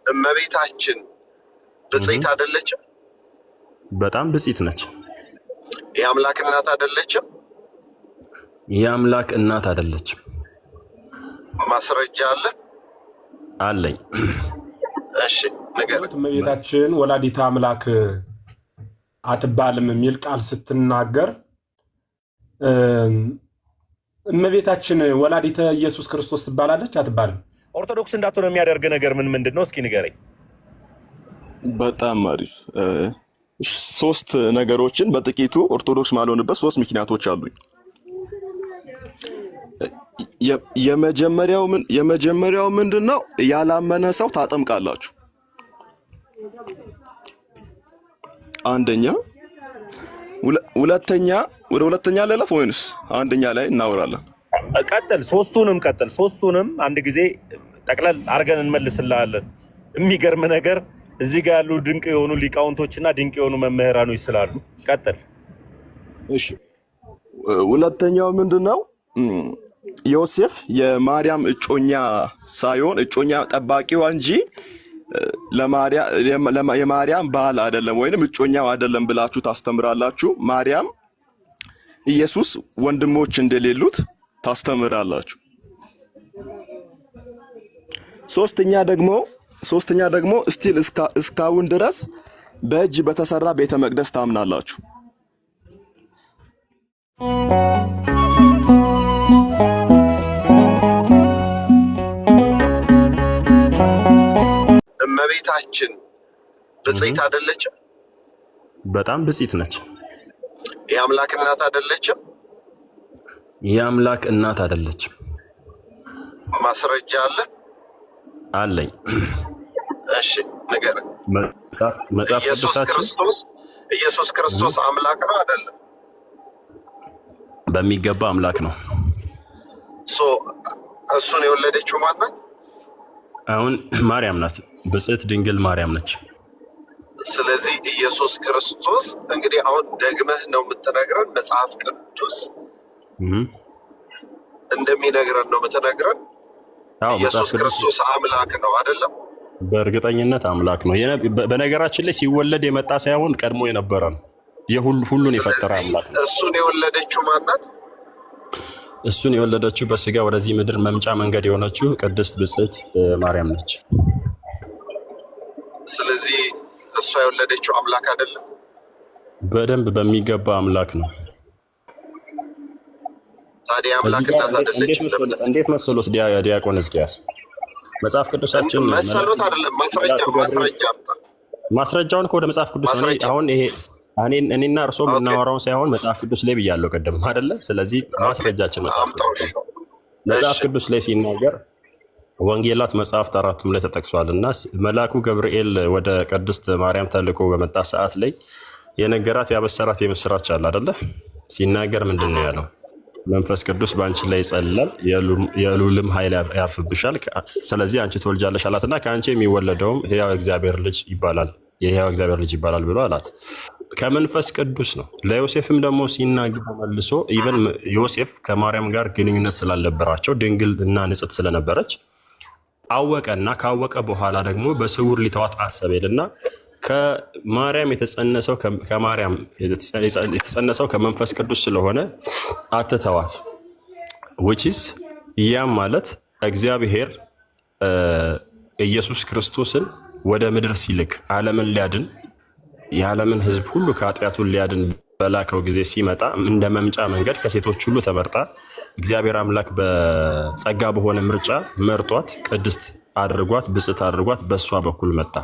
እመቤታችን ብጽዕት አይደለችም? በጣም ብጽዕት ነች። የአምላክ እናት አይደለችም? የአምላክ እናት አይደለችም። ማስረጃ አለ? አለኝ። እሺ ነገር እመቤታችን ወላዲተ አምላክ አትባልም የሚል ቃል ስትናገር እመቤታችን ወላዲተ ኢየሱስ ክርስቶስ ትባላለች አትባልም? ኦርቶዶክስ እንዳትሆን የሚያደርግ ነገር ምንድን ነው? እስኪ ንገረኝ። በጣም አሪፍ። ሶስት ነገሮችን በጥቂቱ ኦርቶዶክስ ማልሆንበት ሶስት ምክንያቶች አሉኝ። የመጀመሪያው ምንድነው? ያላመነ ሰው ታጠምቃላችሁ። አንደኛ። ወደ ሁለተኛ ለለፍ ወይንስ አንደኛ ላይ እናወራለን? ቀጥል። ሶስቱንም አንድ ጊዜ ጠቅለል አድርገን እንመልስልሃለን። የሚገርም ነገር እዚህ ጋር ያሉ ድንቅ የሆኑ ሊቃውንቶችና ድንቅ የሆኑ መምህራኖች ስላሉ ቀጥል። እሺ። ሁለተኛው ምንድነው? ዮሴፍ የማርያም እጮኛ ሳይሆን እጮኛ ጠባቂዋ እንጂ የማርያም ባል አይደለም ወይንም እጮኛው አይደለም ብላችሁ ታስተምራላችሁ። ማርያም ኢየሱስ ወንድሞች እንደሌሉት ታስተምራላችሁ። ሶስተኛ ደግሞ ስቲል እስካሁን ድረስ በእጅ በተሰራ ቤተ መቅደስ ታምናላችሁ። እመቤታችን ብጽዕት አይደለችም? በጣም ብጽዕት ነች። የአምላክ እናት አይደለችም? የአምላክ እናት አይደለችም። ማስረጃ አለ? አለኝ። እሺ ነገር መጽሐፍ ኢየሱስ ክርስቶስ አምላክ ነው አይደለም? በሚገባ አምላክ ነው። እሱን የወለደችው ማን ናት? አሁን ማርያም ናት። ብጽዕት ድንግል ማርያም ነች። ስለዚህ ኢየሱስ ክርስቶስ እንግዲህ አሁን ደግመህ ነው የምትነግረን። መጽሐፍ ቅዱስ እንደሚነግረን ነው የምትነግረን። ኢየሱስ ክርስቶስ አምላክ ነው አይደለም? በእርግጠኝነት አምላክ ነው። በነገራችን ላይ ሲወለድ የመጣ ሳይሆን ቀድሞ የነበረ ነው። ሁሉን የፈጠረ አምላክ ነው። እሱን የወለደችው ማን ናት? እሱን የወለደችው በስጋ ወደዚህ ምድር መምጫ መንገድ የሆነችው ቅድስት ብጽዕት ማርያም ነች። ስለዚህ እሷ የወለደችው አምላክ አይደለም? በደንብ በሚገባ አምላክ ነው። ታዲያ አምላክ እናት አይደለችም? እንዴት መሰሎት ዲያቆን ሕዝቅያስ? መጽሐፍ ቅዱሳችን መሰሎት አይደለም፣ ማስረጃውን ወደ መጽሐፍ ቅዱስ አሁን ይሄ እኔና እርሶ የምናወራውን ሳይሆን መጽሐፍ ቅዱስ ላይ ብያለሁ ቅድም አይደለ? ስለዚህ ማስረጃችን መጽሐፍ ቅዱስ ላይ ሲናገር ወንጌላት መጽሐፍት አራቱም ላይ ተጠቅሷል እና መልአኩ ገብርኤል ወደ ቅድስት ማርያም ተልኮ በመጣ ሰዓት ላይ የነገራት ያበሰራት የምስራች አለ አይደለ? ሲናገር ምንድን ነው ያለው? መንፈስ ቅዱስ በአንቺ ላይ ይጸልላል፣ የልዑልም ኃይል ያርፍብሻል፣ ስለዚህ አንቺ ትወልጃለሽ አላትና ከአንቺ የሚወለደውም ሕያው እግዚአብሔር ልጅ ይባላል፣ የሕያው እግዚአብሔር ልጅ ይባላል ብሎ አላት። ከመንፈስ ቅዱስ ነው። ለዮሴፍም ደግሞ ሲናገር መልሶ ኢቨን ዮሴፍ ከማርያም ጋር ግንኙነት ስላልነበራቸው ድንግል እና ንጽሕት ስለነበረች አወቀና ካወቀ በኋላ ደግሞ በስውር ሊተዋት አሰበ ይልና ከማርያም የተጸነሰው ከመንፈስ ቅዱስ ስለሆነ አትተዋት። which ያም ማለት እግዚአብሔር ኢየሱስ ክርስቶስን ወደ ምድር ሲልክ ዓለምን ሊያድን የዓለምን ሕዝብ ሁሉ ከኃጢአቱ ሊያድን በላከው ጊዜ ሲመጣ እንደ መምጫ መንገድ ከሴቶች ሁሉ ተመርጣ እግዚአብሔር አምላክ በጸጋ በሆነ ምርጫ መርጧት ቅድስት አድርጓት ብጽዕት አድርጓት በእሷ በኩል መጣ።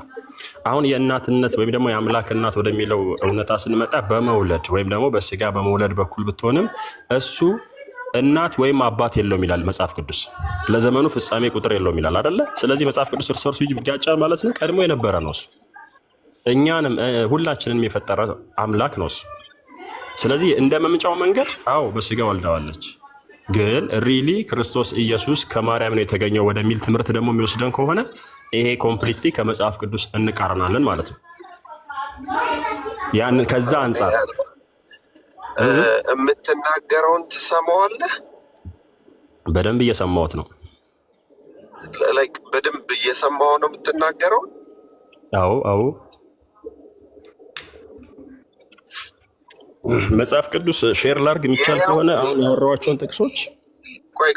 አሁን የእናትነት ወይም ደግሞ የአምላክ እናት ወደሚለው እውነታ ስንመጣ በመውለድ ወይም ደግሞ በስጋ በመውለድ በኩል ብትሆንም እሱ እናት ወይም አባት የለውም ይላል መጽሐፍ ቅዱስ። ለዘመኑ ፍጻሜ ቁጥር የለውም ይላል አይደለ? ስለዚህ መጽሐፍ ቅዱስ እርስ በርሱ ይጋጫል ማለት ነው። ቀድሞ የነበረ ነው እሱ። እኛንም ሁላችንንም የፈጠረ አምላክ ነው እሱ። ስለዚህ እንደ መምጫው መንገድ አዎ በስጋ ወልዳዋለች፣ ግን ሪሊ ክርስቶስ ኢየሱስ ከማርያም ነው የተገኘው ወደሚል ትምህርት ደግሞ የሚወስደን ከሆነ ይሄ ኮምፕሊትሊ ከመጽሐፍ ቅዱስ እንቃረናለን ማለት ነው። ያን ከዛ አንጻር የምትናገረውን ትሰማዋለህ? በደንብ እየሰማሁት ነው። ላይክ በደንብ እየሰማሁ ነው የምትናገረው? አዎ አዎ። መጽሐፍ ቅዱስ ሼር ላርግ የሚቻል ከሆነ አሁን ያወራኋቸውን ጥቅሶች። ቆይ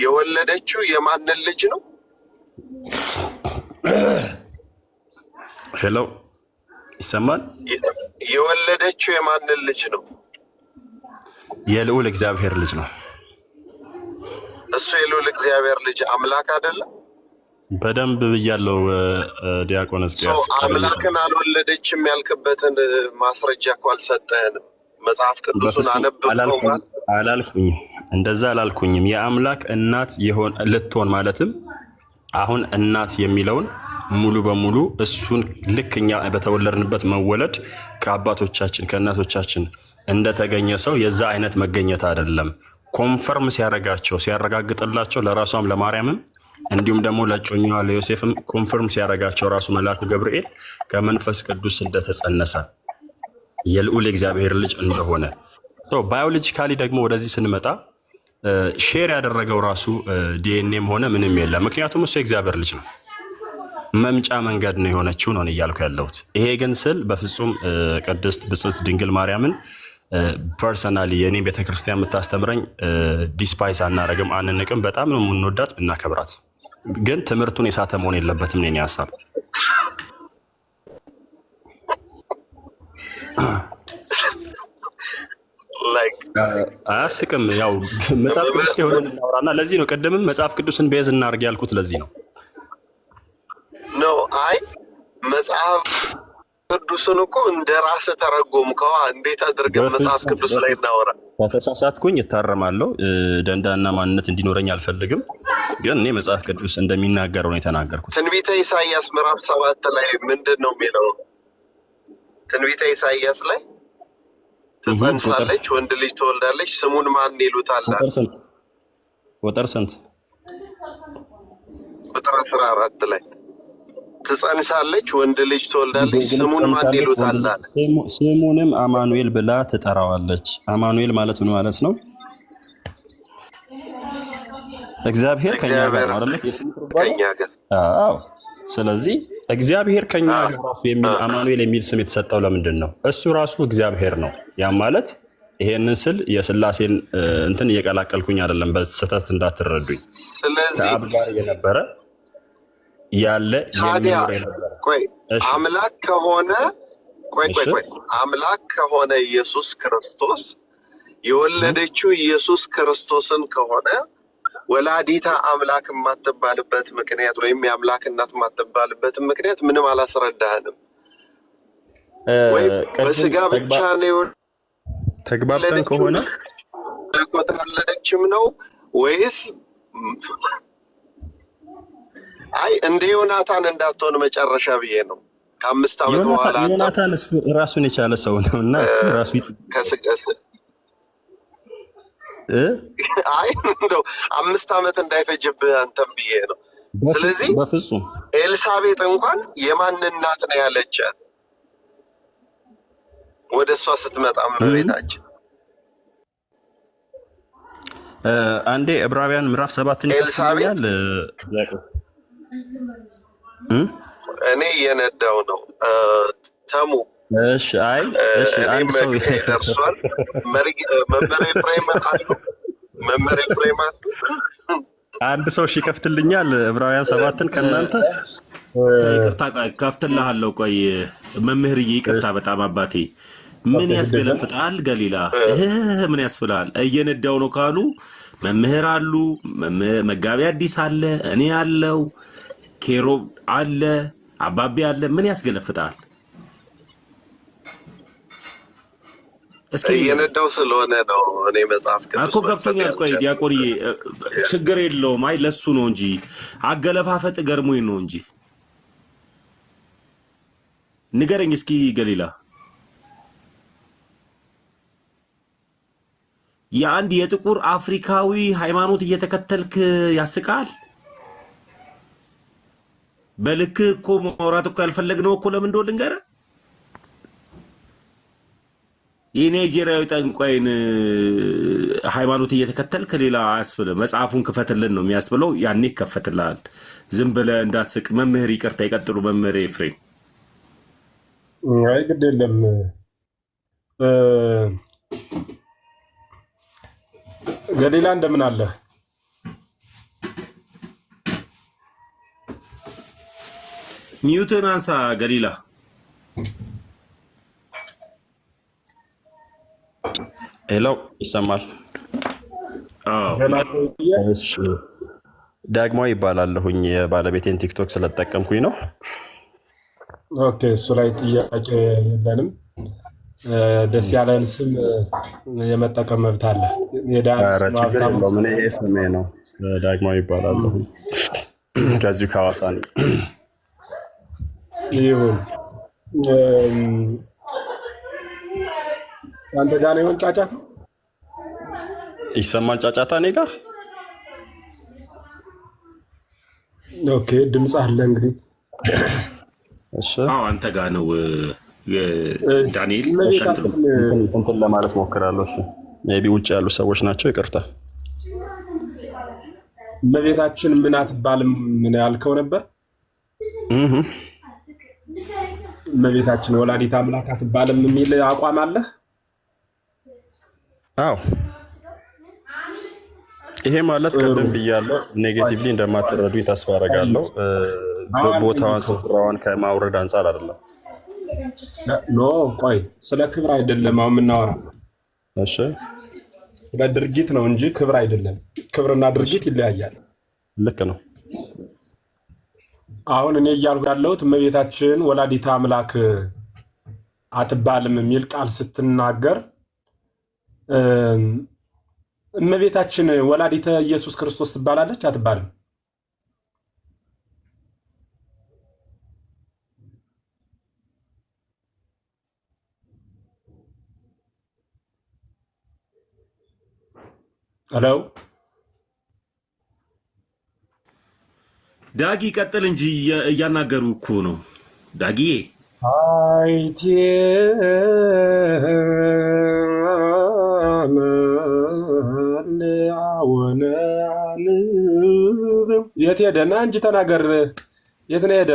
የወለደችው የማንን ልጅ ነው? ሄሎ ይሰማል? የወለደችው የማንን ልጅ ነው? የልዑል እግዚአብሔር ልጅ ነው። እሱ የልዑል እግዚአብሔር ልጅ አምላክ አይደለም? በደንብ ብያለው ዲያቆን ሕዝቅያስ። አምላክን አልወለደችም ያልክበትን ማስረጃ እኮ አልሰጠህንም። መጽሐፍ ቅዱስን አነበብከው ማለት አላልኩኝም፣ እንደዛ አላልኩኝም። የአምላክ እናት ልትሆን ማለትም አሁን እናት የሚለውን ሙሉ በሙሉ እሱን ልክ እኛ በተወለድንበት መወለድ ከአባቶቻችን ከእናቶቻችን እንደተገኘ ሰው የዛ አይነት መገኘት አይደለም። ኮንፈርም ሲያረጋቸው ሲያረጋግጥላቸው ለራሷም ለማርያምም እንዲሁም ደግሞ ለጮኛዋ ለዮሴፍም ኮንፈርም ሲያረጋቸው ራሱ መልአኩ ገብርኤል ከመንፈስ ቅዱስ እንደተጸነሰ የልዑል እግዚአብሔር ልጅ እንደሆነ ባዮሎጂካሊ ደግሞ ወደዚህ ስንመጣ ሼር ያደረገው ራሱ ዲኤንኤም ሆነ ምንም የለም። ምክንያቱም እሱ የእግዚአብሔር ልጅ ነው። መምጫ መንገድ ነው የሆነችው ነው እያልኩ ያለሁት። ይሄ ግን ስል በፍጹም ቅድስት ብጽዕት ድንግል ማርያምን ፐርሰናሊ የኔ ቤተክርስቲያን የምታስተምረኝ ዲስፓይስ አናረግም፣ አንንቅም። በጣም ነው የምንወዳት እናከብራት። ግን ትምህርቱን የሳተ መሆን የለበትም ነው የኔ ሀሳብ። አያስቅም። ያው መጽሐፍ ቅዱስ የሆነ እናውራና ለዚህ ነው ቅድምም መጽሐፍ ቅዱስን ቤዝ እናርግ ያልኩት ለዚህ ነው። አይ መጽሐፍ ቅዱስን እኮ እንደ ራስህ ተረጎምከው። እንዴት አድርገን መጽሐፍ ቅዱስ ላይ እናወራ? ከተሳሳትኩኝ እታረማለሁ። ደንዳና ማንነት እንዲኖረኝ አልፈልግም። ግን እኔ መጽሐፍ ቅዱስ እንደሚናገረው ነው የተናገርኩት። ትንቢተ ኢሳይያስ ምዕራፍ 7 ላይ ምንድን ነው የሚለው? ትንቢተ ኢሳይያስ ላይ ትጸንሳለች፣ ወንድ ልጅ ትወልዳለች፣ ስሙን ማን ይሉታል? ቁጥር ስንት? ቁጥር 14 ላይ ትጸንሳለች፣ ወንድ ልጅ ትወልዳለች፣ ስሙን ማን ይሉታል? ስሙንም አማኑኤል ብላ ትጠራዋለች። አማኑኤል ማለት ምን ማለት ነው? እግዚአብሔር ከኛ ጋር ነው አይደል? ከኛ ጋር። አዎ። ስለዚህ እግዚአብሔር ከኛ ጋር ራሱ የሚል አማኑኤል የሚል ስም የተሰጠው ለምንድን ነው? እሱ ራሱ እግዚአብሔር ነው። ያ ማለት ይሄንን ስል የሥላሴን እንትን እየቀላቀልኩኝ አይደለም፣ በስህተት እንዳትረዱኝ። ስለዚህ ከአብ ጋር የነበረ ያለ የሚኖር የነበረ አምላክ ከሆነ አምላክ ከሆነ ኢየሱስ ክርስቶስ የወለደችው ኢየሱስ ክርስቶስን ከሆነ ወላዲታ አምላክ የማትባልበት ምክንያት ወይም የአምላክ እናት የማትባልበት ምክንያት ምንም አላስረዳህንም። ወይ በስጋ ብቻ ነው ተግባብተን ከሆነ ተቆጥራለችም ነው ወይስ አይ እንደ ዮናታን እንዳትሆን መጨረሻ ብዬ ነው። ከ5 ዓመት በኋላ ዮናታን ራሱን የቻለ ሰው ነውና እሱ ራሱ ከስቀስ አይ እንደው 5 ዓመት እንዳይፈጅብህ አንተም ብዬ ነው። ስለዚህ በፍጹም ኤልሳቤጥ እንኳን የማን እናት ነው ያለቻት? ወደ እሷ ስትመጣም በቤታችን አንዴ ዕብራውያን ምዕራፍ 7 ይልካል። እኔ እየነዳው ነው ተሙ። እሺ አይ እሺ አንድ ሰው ደርሷል። መመሪያ ፍሬም አሉ። መመሪያ ፍሬም አሉ። አንድ ሰው እሺ ከፍትልኛል ዕብራውያን 7ን ከእናንተ ይቅርታ ከፍትልሃለሁ። ቆይ መምህርዬ ይቅርታ በጣም አባቴ። ምን ያስገለፍጣል ገሊላ? ምን ያስፍላል? እየነዳው ነው ካሉ መምህር አሉ፣ መጋቢ አዲስ አለ፣ እኔ አለው፣ ኬሮብ አለ፣ አባቤ አለ። ምን ያስገለፍጣል? እስኪ እየነዳው ስለሆነ ነው እኔ መጽሐፍ ቅዱስ እኮ ገብቶኛል። ቆይ ዲያቆንዬ ችግር የለውም። አይ ለሱ ነው እንጂ አገለፋፈጥ ገርሞኝ ነው እንጂ ንገረኝ እስኪ ገሊላ። የአንድ የጥቁር አፍሪካዊ ሃይማኖት እየተከተልክ ያስቃል? በልክ እኮ ማውራት እኮ ያልፈለግነው እኮ ለምን እንደሆነ ልንገርህ። የናይጄሪያዊ ጠንቋይን ሃይማኖት እየተከተልክ ሌላ አያስብልም። መጽሐፉን ክፈትልን ነው የሚያስብለው። ያኔ ይከፈትልሃል። ዝም ብለህ እንዳትስቅ። መምህር ይቅርታ፣ ይቀጥሉ መምህር ኤፍሬም። አይ ግድ የለም ገሊላ እንደምን አለ? ሚዩትን አንሳ ገሊላ። ሄሎ፣ ይሰማል? እሺ፣ ዳግማዊ ይባላለሁኝ። የባለቤቴን ቲክቶክ ስለተጠቀምኩኝ ነው። ኦኬ፣ እሱ ላይ ጥያቄ የለንም። ደስ ያለን ስም የመጠቀም መብት አለ። ኧረ ችግር የለውም። እኔ ስሜ ነው፣ ዳግማዊ ይባላለሁ። ከዚሁ ከሐዋሳ ነኝ። ይሁን። አንተ ጋር ነው ጫጫታ? ይሰማል ጫጫታ እኔ ጋር? ኦኬ፣ ድምፅ አለ እንግዲህ። እሺ፣ አንተ ጋር ነው ዳንኤል። እንትን ለማለት ሞክራለሁ። እሺ፣ ሜይ ቢ ውጭ ያሉ ሰዎች ናቸው፣ ይቅርታ። እመቤታችን ምን አትባልም? ምን ያልከው ነበር? እመቤታችን ወላዲተ አምላክ አትባልም የሚል አቋም አለ? አዎ፣ ይሄ ማለት ቅድም ብያለሁ፣ ኔጌቲቭሊ እንደማትረዱኝ ተስፋ አደርጋለሁ። ቦታዋን ስፍራዋን ከማውረድ አንጻር አይደለም። ኖ ቆይ፣ ስለ ክብር አይደለም አሁን የምናወራው። እሺ፣ ስለ ድርጊት ነው እንጂ ክብር አይደለም። ክብርና ድርጊት ይለያያል። ልክ ነው። አሁን እኔ እያልኩ ያለሁት እመቤታችን ወላዲተ አምላክ አትባልም የሚል ቃል ስትናገር እመቤታችን ወላዲተ ኢየሱስ ክርስቶስ ትባላለች አትባልም? ሄሎ ዳጊ ቀጥል እንጂ እያናገሩ እኮ ነው ዳጊ። አይቴ የት ሄደና እንጂ ተናገር። የት ነው ሄደ?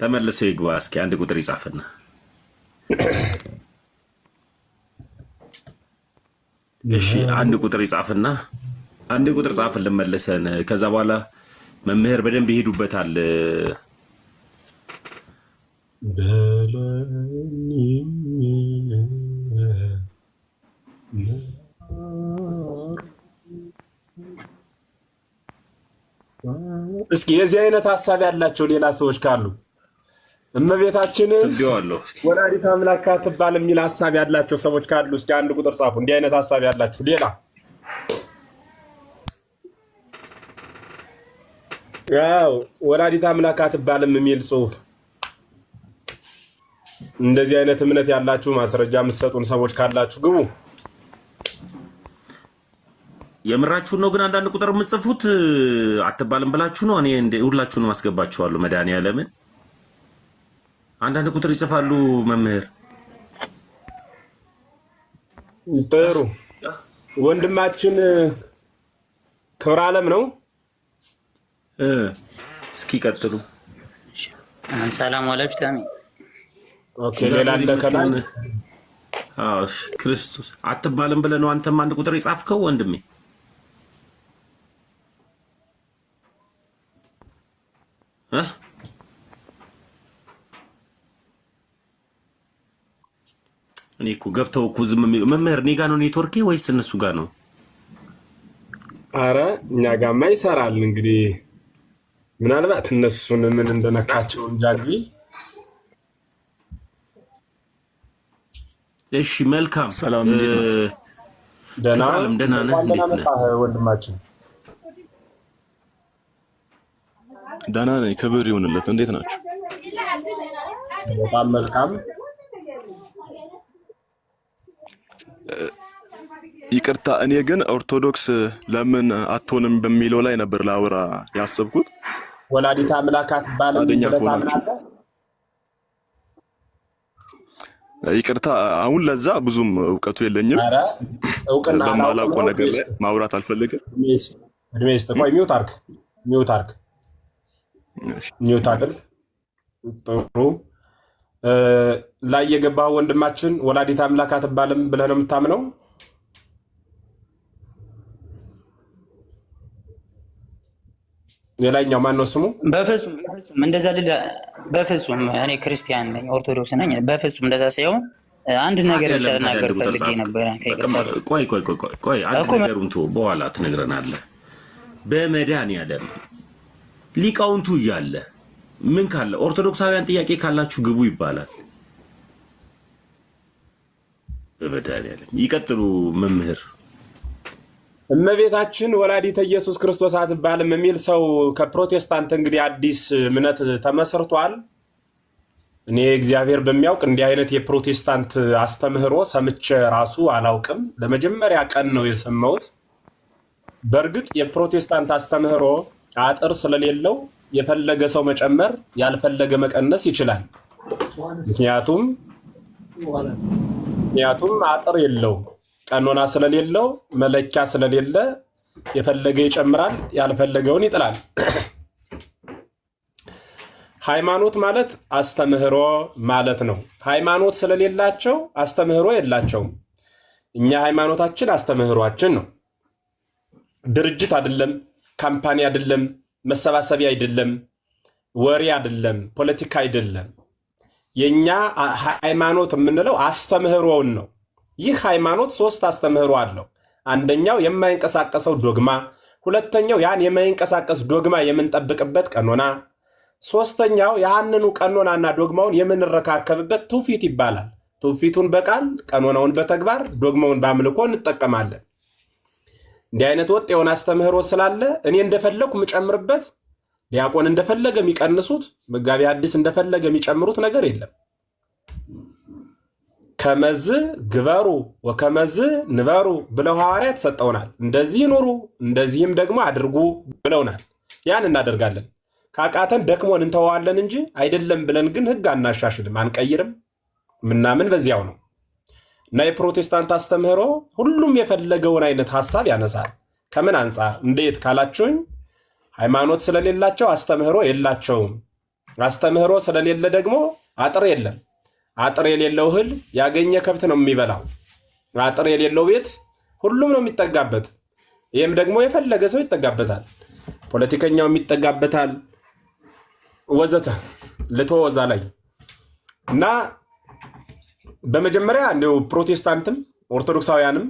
ተመልሰው ይግባ። እስኪ አንድ ቁጥር ይጻፍና እሺ፣ አንድ ቁጥር ይጻፍና አንድ ቁጥር ጻፍልን መልሰን። ከዛ በኋላ መምህር በደንብ ይሄዱበታል። እስኪ የዚህ አይነት ሀሳብ ያላቸው ሌላ ሰዎች ካሉ እመቤታችን ወላዲተ አምላክ አትባል የሚል ሀሳብ ያላቸው ሰዎች ካሉ እስኪ አንድ ቁጥር ጻፉ። እንዲህ አይነት ሀሳብ ያላችሁ ሌላ ያው ወላዲተ አምላክ አትባልም የሚል ጽሁፍ እንደዚህ አይነት እምነት ያላችሁ ማስረጃ የምትሰጡን ሰዎች ካላችሁ ግቡ። የምራችሁን ነው ግን አንዳንድ ቁጥር የምትጽፉት አትባልም ብላችሁ ነው? እኔ ሁላችሁንም አስገባችኋለሁ። መድኃኒዓለምን አንዳንድ ቁጥር ይጽፋሉ መምህር። ጥሩ ወንድማችን ክብረ ዓለም ነው። እስኪ ቀጥሉ። ሰላም ዋላችሁ ታሚ። ኦኬ፣ ሌላ አለ ከላይ? አዎ፣ ክርስቶስ አትባልም ብለህ ነው አንተም አንድ ቁጥር የጻፍከው ወንድሜ? እኔ እኮ ገብተው እኮ ዝም የሚሉ መምህር እኔ ጋ ነው ኔትወርኬ ወይስ እነሱ ጋር ነው? አረ እኛ ጋማ ይሰራል። እንግዲህ ምናልባት እነሱን ምን እንደነካቸው እንጃ። እሺ መልካም። ሰላም፣ እንዴት ነው? ደህና ነህ? እንዴት ነህ ወንድማችን? ደህና ነኝ፣ ክብር ይሁንለት። እንዴት ናቸው? በጣም መልካም። ይቅርታ፣ እኔ ግን ኦርቶዶክስ ለምን አትሆንም በሚለው ላይ ነበር ላወራ ያሰብኩት። ወላዲተ አምላክ አትባልም ብለህ ታምናለህ? ይቅርታ አሁን ለዛ ብዙም እውቀቱ የለኝም። ኧረ እውቅና በማላውቀው ነገር ላይ አላውቅም። ማውራት አልፈልግም። እድሜ ይስጥ። ቆይ ሚውት አድርግ፣ ሚውት አድርግ፣ ሚውት አድርግ። ጥሩ ላይ የገባው ወንድማችን ወላዲተ አምላክ አትባልም ብለህ ነው የምታምነው? የላይኛው ማን ነው ስሙ? በፍጹም በፍጹም እንደዛ ልል በፍጹም እኔ ክርስቲያን ነኝ፣ ኦርቶዶክስ ነኝ። በፍጹም እንደዛ ሳይሆን አንድ ነገር ብቻ ልናገር ፈልጌ ነበረ። ቆይ አንድ ነገሩን ተወው፣ በኋላ ትነግረናለህ። በመድኃኒዓለም ሊቃውንቱ እያለ ምን ካለ ኦርቶዶክሳውያን ጥያቄ ካላችሁ ግቡ ይባላል። በመድኃኒዓለም ይቀጥሉ መምህር። እመቤታችን ወላዲተ ኢየሱስ ክርስቶስ አትባልም የሚል ሰው ከፕሮቴስታንት እንግዲህ አዲስ እምነት ተመስርቷል። እኔ እግዚአብሔር በሚያውቅ እንዲህ አይነት የፕሮቴስታንት አስተምህሮ ሰምቼ ራሱ አላውቅም። ለመጀመሪያ ቀን ነው የሰማሁት። በእርግጥ የፕሮቴስታንት አስተምህሮ አጥር ስለሌለው የፈለገ ሰው መጨመር ያልፈለገ መቀነስ ይችላል። ምክንያቱም አጥር የለውም። ቀኖና ስለሌለው መለኪያ ስለሌለ የፈለገ ይጨምራል፣ ያልፈለገውን ይጥላል። ሃይማኖት ማለት አስተምህሮ ማለት ነው። ሃይማኖት ስለሌላቸው አስተምህሮ የላቸውም። እኛ ሃይማኖታችን አስተምህሯችን ነው። ድርጅት አይደለም፣ ካምፓኒ አይደለም፣ መሰባሰቢያ አይደለም፣ ወሬ አይደለም፣ ፖለቲካ አይደለም። የኛ ሃይማኖት የምንለው አስተምህሮውን ነው። ይህ ሃይማኖት ሶስት አስተምህሮ አለው። አንደኛው የማይንቀሳቀሰው ዶግማ፣ ሁለተኛው ያን የማይንቀሳቀስ ዶግማ የምንጠብቅበት ቀኖና፣ ሶስተኛው ያንኑ ቀኖናና ዶግማውን የምንረካከብበት ትውፊት ይባላል። ትውፊቱን በቃል ቀኖናውን በተግባር ዶግማውን በአምልኮ እንጠቀማለን። እንዲህ አይነት ወጥ የሆነ አስተምህሮ ስላለ እኔ እንደፈለኩ የምጨምርበት፣ ዲያቆን እንደፈለገ የሚቀንሱት፣ መጋቢ አዲስ እንደፈለገ የሚጨምሩት ነገር የለም። ከመዝ ግበሩ ወከመዝ ንበሩ ብለው ሐዋርያት ሰጠውናል። እንደዚህ ኑሩ እንደዚህም ደግሞ አድርጉ ብለውናል። ያን እናደርጋለን። ካቃተን ደክሞን እንተዋለን እንጂ አይደለም ብለን ግን ሕግ አናሻሽልም፣ አንቀይርም። ምናምን በዚያው ነው እና የፕሮቴስታንት አስተምህሮ ሁሉም የፈለገውን አይነት ሐሳብ ያነሳል። ከምን አንጻር እንዴት ካላችሁኝ፣ ሃይማኖት ስለሌላቸው አስተምህሮ የላቸውም። አስተምህሮ ስለሌለ ደግሞ አጥር የለም። አጥር የሌለው እህል ያገኘ ከብት ነው የሚበላው። አጥር የሌለው ቤት ሁሉም ነው የሚጠጋበት። ይህም ደግሞ የፈለገ ሰው ይጠጋበታል። ፖለቲከኛውም ይጠጋበታል፣ ወዘተ ልትወዛ ላይ እና በመጀመሪያ እንዲሁ ፕሮቴስታንትም ኦርቶዶክሳውያንም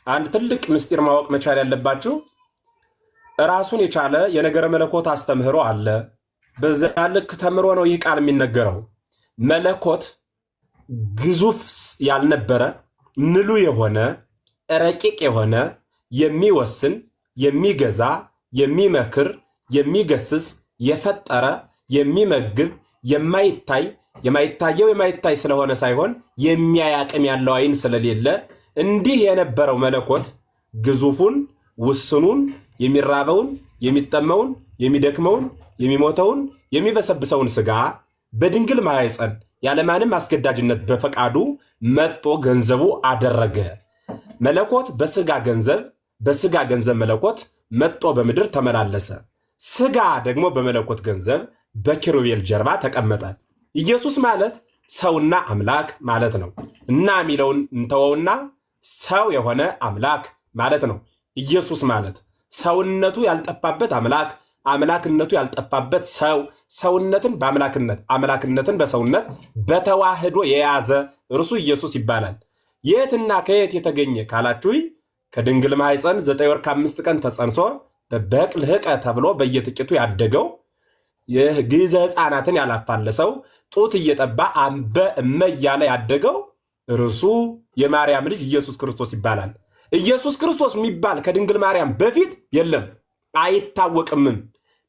አንድ ትልቅ ምስጢር ማወቅ መቻል ያለባቸው ራሱን የቻለ የነገረ መለኮት አስተምህሮ አለ። በዚያ ልክ ተምሮ ነው ይህ ቃል የሚነገረው። መለኮት ግዙፍ ያልነበረ ምሉ የሆነ ረቂቅ የሆነ የሚወስን፣ የሚገዛ፣ የሚመክር፣ የሚገስጽ፣ የፈጠረ፣ የሚመግብ፣ የማይታይ የማይታየው የማይታይ ስለሆነ ሳይሆን የሚያይ አቅም ያለው አይን ስለሌለ እንዲህ የነበረው መለኮት ግዙፉን፣ ውስኑን፣ የሚራበውን፣ የሚጠመውን፣ የሚደክመውን፣ የሚሞተውን፣ የሚበሰብሰውን ስጋ በድንግል ማኅፀን ያለማንም አስገዳጅነት በፈቃዱ መጦ ገንዘቡ አደረገ። መለኮት በስጋ ገንዘብ መለኮት መጦ በምድር ተመላለሰ። ስጋ ደግሞ በመለኮት ገንዘብ በኪሩቤል ጀርባ ተቀመጠ። ኢየሱስ ማለት ሰውና አምላክ ማለት ነው። እና የሚለውን እንተወውና ሰው የሆነ አምላክ ማለት ነው። ኢየሱስ ማለት ሰውነቱ ያልጠፋበት አምላክ፣ አምላክነቱ ያልጠፋበት ሰው፣ ሰውነትን በአምላክነት አምላክነትን በሰውነት በተዋህዶ የያዘ እርሱ ኢየሱስ ይባላል። የትና ከየት የተገኘ ካላችሁ ከድንግል ማኅፀን 9 ወር ከ5 ቀን ተጸንሶ በበቅል ህቀ ተብሎ በየጥቂቱ ያደገው ግዘ ሕፃናትን ያላፋለሰው ጡት እየጠባ አንበ እመ እያለ ያደገው እርሱ የማርያም ልጅ ኢየሱስ ክርስቶስ ይባላል። ኢየሱስ ክርስቶስ የሚባል ከድንግል ማርያም በፊት የለም፣ አይታወቅምም።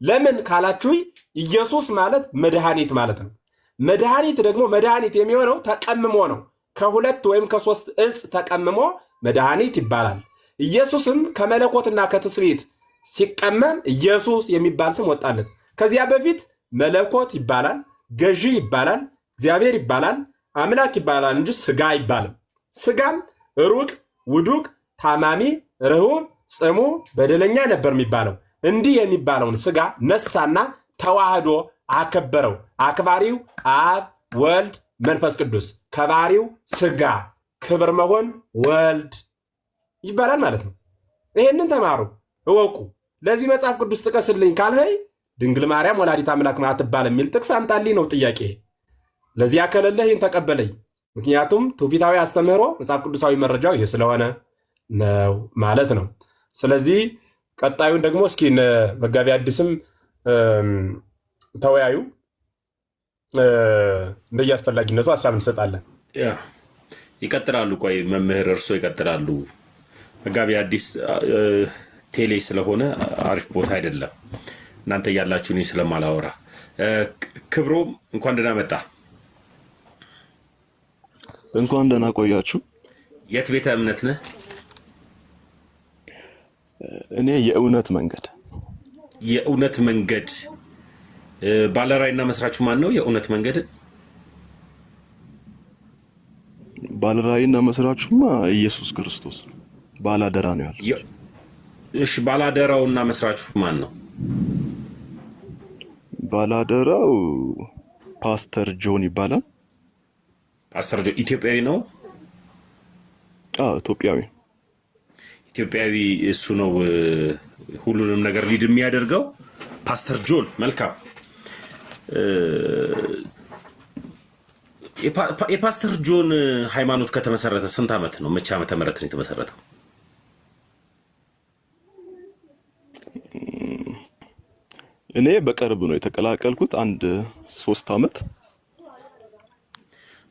ለምን ካላችሁ ኢየሱስ ማለት መድኃኒት ማለት ነው። መድኃኒት ደግሞ መድኃኒት የሚሆነው ተቀምሞ ነው። ከሁለት ወይም ከሶስት እጽ ተቀምሞ መድኃኒት ይባላል። ኢየሱስም ከመለኮትና ከትስብእት ሲቀመም ኢየሱስ የሚባል ስም ወጣለት። ከዚያ በፊት መለኮት ይባላል፣ ገዢ ይባላል፣ እግዚአብሔር ይባላል፣ አምላክ ይባላል እንጂ ስጋ አይባልም። ስጋም ሩቅ፣ ውዱቅ፣ ታማሚ፣ ርሁብ፣ ጽሙ፣ በደለኛ ነበር የሚባለው። እንዲህ የሚባለውን ስጋ ነሳና ተዋህዶ አከበረው። አክባሪው አብ ወልድ መንፈስ ቅዱስ፣ ከባሪው ስጋ ክብር መሆን ወልድ ይባላል ማለት ነው። ይሄንን ተማሩ እወቁ። ለዚህ መጽሐፍ ቅዱስ ጥቀስልኝ ካልኸኝ ድንግል ማርያም ወላዲት አምላክ አትባል የሚል ጥቅስ አምጣልኝ ነው ጥያቄ። ለዚያ ከሌለህ ይህን ተቀበለኝ። ምክንያቱም ትውፊታዊ አስተምህሮ መጽሐፍ ቅዱሳዊ መረጃው ይህ ስለሆነ ነው ማለት ነው። ስለዚህ ቀጣዩን ደግሞ እስኪ መጋቢ አዲስም ተወያዩ፣ እንደየአስፈላጊነቱ ሀሳብ እንሰጣለን። ይቀጥላሉ። ቆይ መምህር እርሶ ይቀጥላሉ። መጋቢ አዲስ ቴሌ ስለሆነ አሪፍ ቦታ አይደለም እናንተ እያላችሁ እኔ ስለማላወራ። ክብሮም እንኳን ደህና መጣ። እንኳን ደህና ቆያችሁ። የት ቤተ እምነት ነህ? እኔ የእውነት መንገድ። የእውነት መንገድ ባለራዕይና መስራቹ ማን ነው? የእውነት መንገድ ባለራዕይና መስራቹማ ኢየሱስ ክርስቶስ ባላደራ ነው ያለው። እሺ ባላደራውና መስራቹ ማን ነው? ባላደራው ፓስተር ጆን ይባላል። ፓስተር ጆን ኢትዮጵያዊ ነው? ኢትዮጵያዊ እሱ ነው ሁሉንም ነገር ሊድ የሚያደርገው ፓስተር ጆን። መልካም። የፓስተር ጆን ሃይማኖት ከተመሰረተ ስንት ዓመት ነው? መቼ ዓመተ ምህረት ነው የተመሰረተው? እኔ በቅርብ ነው የተቀላቀልኩት፣ አንድ 3 ዓመት።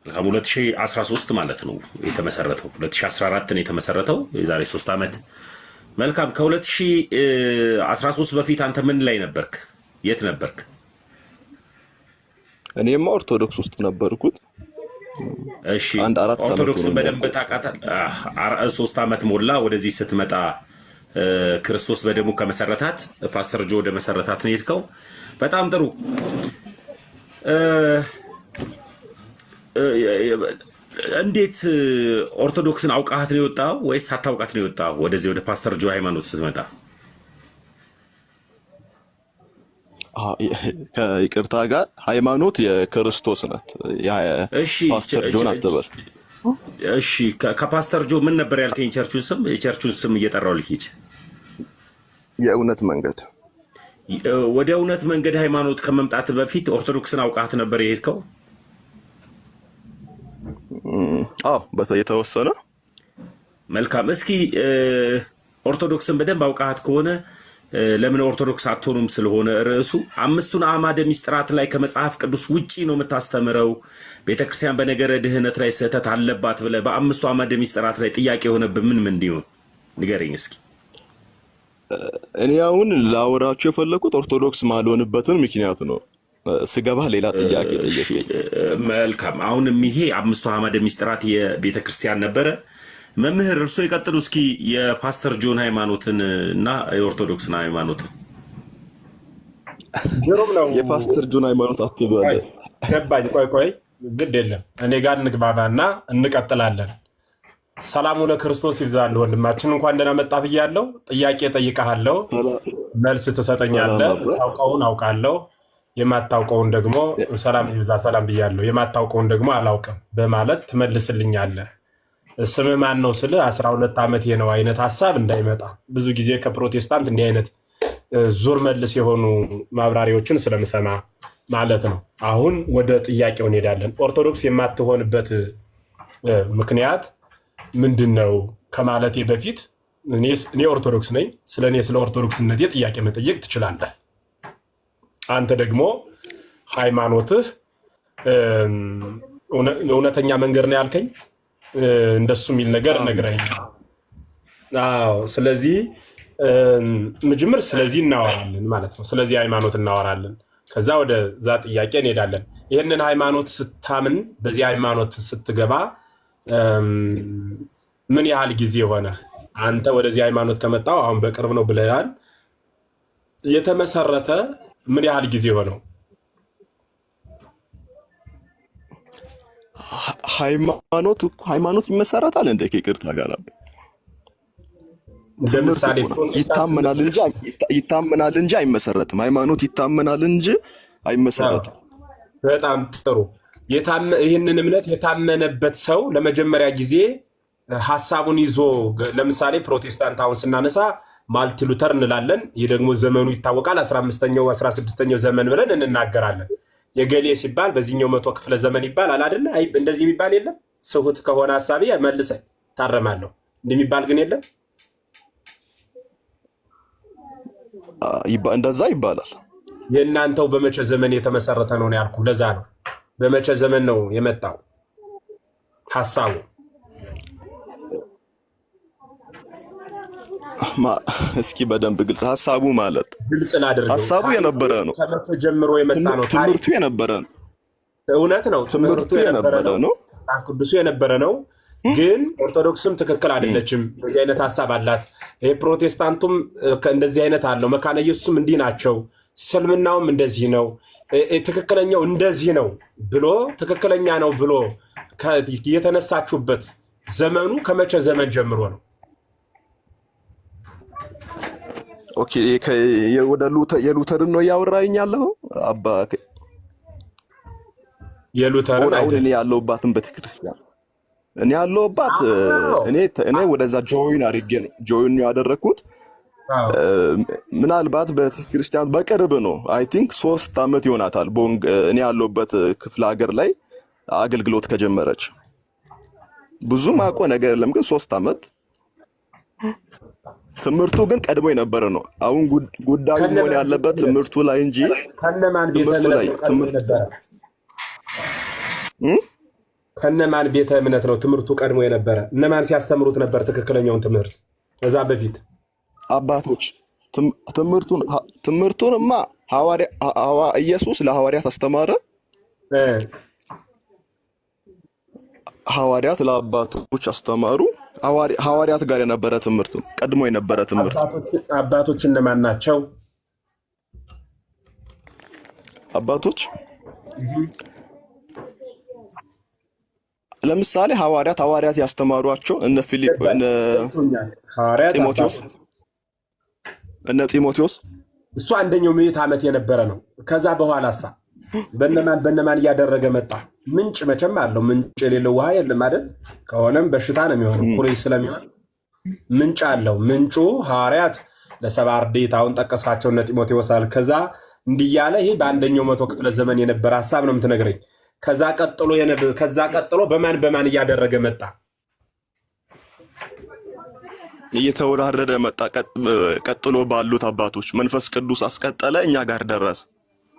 መልካም። 2013 ማለት ነው የተመሰረተው። 2014 ነው የተመሰረተው፣ የዛሬ 3 ዓመት። መልካም። ከ2013 በፊት አንተ ምን ላይ ነበርክ? የት ነበርክ? እኔማ ኦርቶዶክስ ውስጥ ነበርኩት። እሺ፣ ኦርቶዶክስን በደንብ ታውቃታለህ? 3 ዓመት ሞላ። ወደዚህ ስትመጣ ክርስቶስ በደሙ ከመሰረታት ፓስተር ጆ ወደ መሰረታት ነው የሄድከው። በጣም ጥሩ። እንዴት ኦርቶዶክስን አውቃት ነው የወጣው ወይስ ሳታውቃት ነው የወጣው? ወደዚህ ወደ ፓስተር ጆ ሃይማኖት ስትመጣ ከይቅርታ ጋር ሃይማኖት የክርስቶስ ናት። ፓስተር ጆን አትበል። እሺ፣ ከፓስተር ጆ ምን ነበር ያልከኝ? ቸርቹን ስም፣ የቸርቹን ስም እየጠራው ልሂድ። የእውነት መንገድ። ወደ እውነት መንገድ ሃይማኖት ከመምጣት በፊት ኦርቶዶክስን አውቃት ነበር የሄድከው? የተወሰነ። መልካም። እስኪ ኦርቶዶክስን በደንብ አውቃት ከሆነ ለምን ኦርቶዶክስ አትሆኑም? ስለሆነ ርዕሱ 5ቱን አዕማደ ምስጢራት ላይ ከመጽሐፍ ቅዱስ ውጪ ነው የምታስተምረው። ቤተክርስቲያን በነገረ ድህነት ላይ ስህተት አለባት ብለህ በ5ቱ አዕማደ ምስጢራት ላይ ጥያቄ የሆነብህ ምን እንዲሆን ንገረኝ እስኪ። እኔ አሁን ላወራችሁ የፈለኩት ኦርቶዶክስ ማልሆንበትን ምክንያቱ ነው። ስገባ ሌላ ጥያቄ ጠየቀኝ። መልካም። አሁንም ይሄ 5ቱ አዕማደ ምስጢራት የቤተክርስቲያን ነበረ። መምህር እርሶ ይቀጥሉ እስኪ የፓስተር ጆን ሃይማኖትን እና የኦርቶዶክስን ሃይማኖትን። የፓስተር ጆን ሃይማኖት አትበል። ገባኝ። ቆይ ግድ የለም እኔ ጋር እንግባባና እንቀጥላለን። ሰላሙ ለክርስቶስ ይብዛል። ወንድማችን እንኳን ደህና መጣ ብያለሁ። ጥያቄ ጠይቀሃለሁ፣ መልስ ትሰጠኛለህ። ታውቀውን አውቃለሁ፣ የማታውቀውን ደግሞ ሰላም ይብዛ ሰላም ብያለሁ፣ የማታውቀውን ደግሞ አላውቅም በማለት ትመልስልኛለህ። ስም ማን ነው ስለ 12 ዓመት ነው አይነት ሀሳብ እንዳይመጣ። ብዙ ጊዜ ከፕሮቴስታንት እንዲህ አይነት ዙር መልስ የሆኑ ማብራሪዎችን ስለምሰማ ማለት ነው። አሁን ወደ ጥያቄው እንሄዳለን። ኦርቶዶክስ የማትሆንበት ምክንያት ምንድን ነው ከማለቴ በፊት እኔ ኦርቶዶክስ ነኝ። ስለ ኦርቶዶክስነቴ ጥያቄ መጠየቅ ትችላለህ። አንተ ደግሞ ሃይማኖትህ እውነተኛ መንገድ ነው ያልከኝ እንደሱ የሚል ነገር ነግረኸኝ። ስለዚህ መጀመር ስለዚህ እናወራለን ማለት ነው። ስለዚህ ሃይማኖት እናወራለን፣ ከዛ ወደዛ ጥያቄ እንሄዳለን። ይህንን ሃይማኖት ስታምን፣ በዚህ ሃይማኖት ስትገባ ምን ያህል ጊዜ ሆነ? አንተ ወደዚህ ሃይማኖት ከመጣው አሁን በቅርብ ነው ብለናል። የተመሰረተ ምን ያህል ጊዜ ሆነው? ሃይማኖት ይመሰረታል እንደ ከይቅርታ ጋር ትምህርት ለምሳሌ እኮ ነው። ይታመናል እንጂ አይመሰረትም። ሃይማኖት ይታመናል እንጂ አይመሰረትም። በጣም ጥሩ። ይህንን እምነት የታመነበት ሰው ለመጀመሪያ ጊዜ ሀሳቡን ይዞ ለምሳሌ ፕሮቴስታንት አሁን ስናነሳ ማልቲ ሉተር እንላለን። ይህ ደግሞ ዘመኑ ይታወቃል 15ኛው 16ኛው ዘመን ብለን እንናገራለን። የገሌ ሲባል በዚህኛው 100 ክፍለ ዘመን ይባላል አይደለ? እንደዚህ የሚባል የለም። ስሁት ከሆነ ሀሳቢ መልሰ ታረማለሁ እንደሚባል ግን የለም። እንደዛ ይባላል። የእናንተው በመቼ ዘመን የተመሰረተ ነው ያልኩ ለዛ ነው። በመቼ ዘመን ነው የመጣው ሀሳቡ? እስኪ በደንብ ግልጽ ሀሳቡ ማለት ግልጽ ላድርገው። ሀሳቡ የነበረ ነው። ከመቼ ጀምሮ የመጣ ነው? ትምህርቱ የነበረ ነው። እውነት ነው። ትምህርቱ የነበረ ነው። ቅዱሱ የነበረ ነው። ግን ኦርቶዶክስም ትክክል አይደለችም። በዚህ አይነት ሀሳብ አላት። ይሄ ፕሮቴስታንቱም እንደዚህ አይነት አለው። መካነ ኢየሱስም እንዲህ ናቸው። ስልምናውም እንደዚህ ነው። ትክክለኛው እንደዚህ ነው ብሎ ትክክለኛ ነው ብሎ የተነሳችሁበት ዘመኑ ከመቼ ዘመን ጀምሮ ነው? ኦኬ ወደ የሉተርን ነው እያወራኝ ያለው አባ። የሉተርን አሁን እኔ ያለሁባትን ቤተክርስቲያን እኔ ያለሁባት እኔ ወደዛ ጆይን አድርጌ ነው ጆይን ያደረኩት። ምናልባት ቤተክርስቲያን በቅርብ ነው። አይ ቲንክ 3 ዓመት ይሆናታል እኔ ያለሁበት ክፍለ ሀገር ላይ አገልግሎት ከጀመረች። ብዙም አቆ ነገር የለም ግን 3 ዓመት። ትምህርቱ ግን ቀድሞ የነበረ ነው። አሁን ጉዳዩ መሆን ያለበት ትምህርቱ ላይ እንጂ ከነማን ቤተ እምነት ነው ትምህርቱ ቀድሞ የነበረ? እነማን ሲያስተምሩት ነበር ትክክለኛውን ትምህርት? ከዛ በፊት አባቶች ትምህርቱንማ ኢየሱስ ለሐዋርያት አስተማረ። ሐዋርያት ለአባቶች አስተማሩ። ሐዋርያት ጋር የነበረ ትምህርት ነው፣ ቀድሞ የነበረ ትምህርት። አባቶች እነማን ናቸው? አባቶች ለምሳሌ ሐዋርያት ያስተማሯቸው እነ ፊሊፕ፣ እነ ጢሞቴዎስ እሱ አንደኛው ምዕተ ዓመት የነበረ ነው። ከዛ በኋላሳ በነማን እያደረገ መጣ? ምንጭ መቼም አለው። ምንጭ የሌለው ውሃ የለም አይደል? ከሆነም በሽታ ነው የሚሆነው። ኩሬ ስለሚሆን ምንጭ አለው። ምንጩ ሐዋርያት ለሰባ አርድእት አሁን ጠቀሳቸው እነ ጢሞቴዎስ አለ። ከዛ እንዲያለ ይሄ በአንደኛው 100 ክፍለ ዘመን የነበረ ሐሳብ ነው የምትነግረኝ። ከዛ ቀጥሎ በማን እያደረገ መጣ? እየተወራረደ መጣ። ቀጥሎ ባሉት አባቶች መንፈስ ቅዱስ አስቀጠለ፣ እኛ ጋር ደረሰ።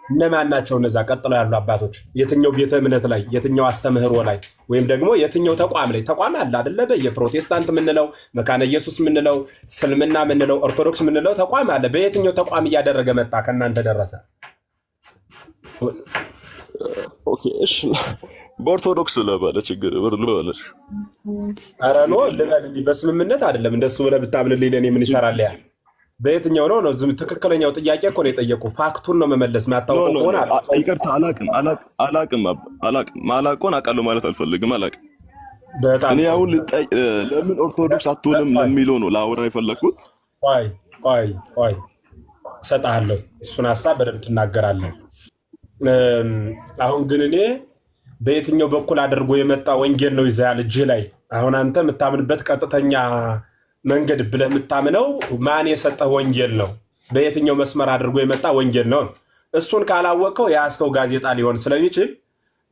እነማን ናቸው እነዛ ቀጥሎ ያሉ አባቶች? የትኛው ቤተ እምነት ላይ፣ የትኛው አስተምህሮ ላይ፣ ወይም ደግሞ የትኛው ተቋም ላይ? ተቋም አለ አይደለ? የፕሮቴስታንት የምንለው፣ መካነ ኢየሱስ የምንለው፣ ስልምና የምንለው፣ ኦርቶዶክስ የምንለው ተቋም አለ። በየትኛው ተቋም እያደረገ መጣ? ከእናንተ ደረሰ? ኦኬ እሺ፣ በኦርቶዶክስ ለባለ ችግር ልበለሽ። ኧረ ኖ ልበል። በስምምነት አይደለም እንደሱ ብለህ ብታምንልኝ ለእኔ ምን ይሰራል? ያ በየትኛው ነው? ትክክለኛው ጥያቄ እኮ ነው የጠየቁ። ፋክቱን ነው መመለስ። የሚያታውቀው ከሆነ ይቅርታ፣ አላቅም ማላቆን አውቃለሁ ማለት አልፈልግም። አላቅም። እኔ አሁን ለምን ኦርቶዶክስ አትሆንም ለሚለው ነው ላወራ የፈለኩት። ቆይ እሰጥሃለሁ። እሱን ሀሳብ በደንብ ትናገራለህ። አሁን ግን እኔ በየትኛው በኩል አድርጎ የመጣ ወንጌል ነው ይዘሃል እጅህ ላይ? አሁን አንተ የምታምንበት ቀጥተኛ መንገድ ብለህ የምታምነው ማን የሰጠህ ወንጌል ነው? በየትኛው መስመር አድርጎ የመጣ ወንጌል ነው? እሱን ካላወቀው የያዝከው ጋዜጣ ሊሆን ስለሚችል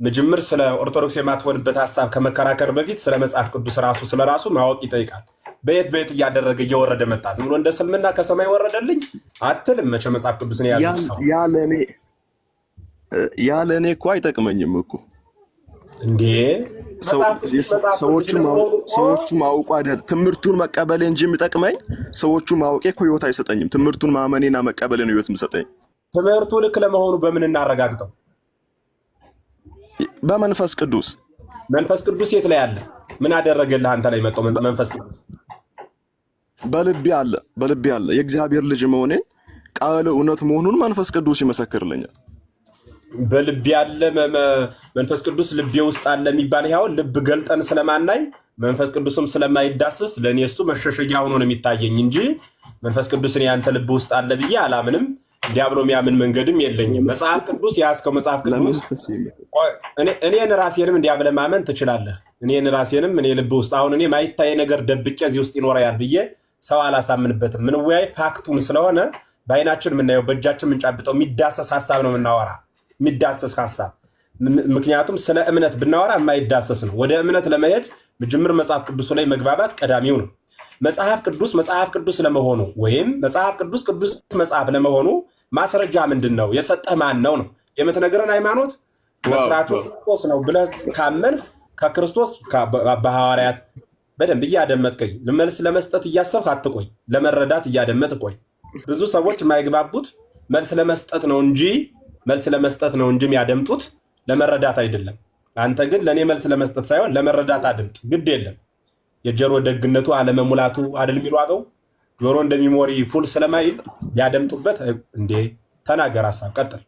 ምጅምር ስለ ኦርቶዶክስ የማትሆንበት ሀሳብ ከመከራከር በፊት ስለ መጽሐፍ ቅዱስ ራሱ ስለራሱ ማወቅ ይጠይቃል። በየት እያደረገ እየወረደ መጣ? ዝም ብሎ እንደ ስልምና ከሰማይ ወረደልኝ አትልም። መቼ መጽሐፍ ቅዱስን ያለ እኔ እኮ አይጠቅመኝም እኮ እንዴ። ሰዎቹ ማውቁ አይደል ትምህርቱን መቀበል እንጂ የሚጠቅመኝ ሰዎቹ ማውቄ እኮ ህይወት አይሰጠኝም። ትምህርቱን ማመኔና መቀበል ነው ህይወት የሚሰጠኝ። ትምህርቱ ልክ ለመሆኑ በምን እናረጋግጠው? በመንፈስ ቅዱስ። መንፈስ ቅዱስ የት ላይ አለ? ምን አደረገልህ አንተ ላይ መጣው መንፈስ ቅዱስ? በልቤ አለ። የእግዚአብሔር ልጅ መሆኔን ቃል እውነት መሆኑን መንፈስ ቅዱስ ይመሰክርልኛል። በልብ ያለ መንፈስ ቅዱስ ልቤ ውስጥ አለ የሚባል ይኸው ልብ ገልጠን ስለማናይ መንፈስ ቅዱስም ስለማይዳሰስ ለእኔ እሱ መሸሸጊያ ሆኖ ነው የሚታየኝ እንጂ መንፈስ ቅዱስን ያንተ ልብ ውስጥ አለ ብዬ አላምንም። እንዲያብሎ የሚያምን መንገድም የለኝም። መጽሐፍ ቅዱስ ያስከው መጽሐፍ ቅዱስ እኔን ራሴንም እንዲያብለ ማመን ትችላለህ። እኔን ራሴንም እኔ ልብ ውስጥ አሁን እኔ ማይታይ ነገር ደብቄ እዚህ ውስጥ ይኖራል ብዬ ሰው አላሳምንበትም። ምን ወይ ፋክቱን ስለሆነ በአይናችን የምናየው በእጃችን የምንጫብጠው የሚዳሰስ ሐሳብ ነው የምናወራ፣ የሚዳሰስ ሐሳብ። ምክንያቱም ስለ እምነት ብናወራ የማይዳሰስ ነው። ወደ እምነት ለመሄድ ምጅምር መጽሐፍ ቅዱስ ላይ መግባባት ቀዳሚው ነው። መጽሐፍ ቅዱስ ለመሆኑ ወይም መጽሐፍ ቅዱስ መጽሐፍ ለመሆኑ ማስረጃ ምንድን ነው? የሰጠህ ማን ነው? የምትነግረን ሃይማኖት መስራቹ ክርስቶስ ነው ብለህ ካመን ከክርስቶስ በሐዋርያት በደንብ እያደመጥከኝ መልስ ለመስጠት እያሰብክ አትቆይ፣ ለመረዳት እያደመጥ ቆይ። ብዙ ሰዎች የማይግባቡት መልስ ለመስጠት ነው እንጂ የሚያደምጡት ለመረዳት አይደለም። አንተ ግን ለእኔ መልስ ለመስጠት ሳይሆን ለመረዳት አድምጥ። ግድ የለም የጆሮ ደግነቱ አለመሙላቱ አይደል የሚሉ አገው ጆሮ እንደሚሞሪ ፉል ስለማይል ያደምጡበት። እንዴ ተናገር፣ ሐሳብ ቀጥል።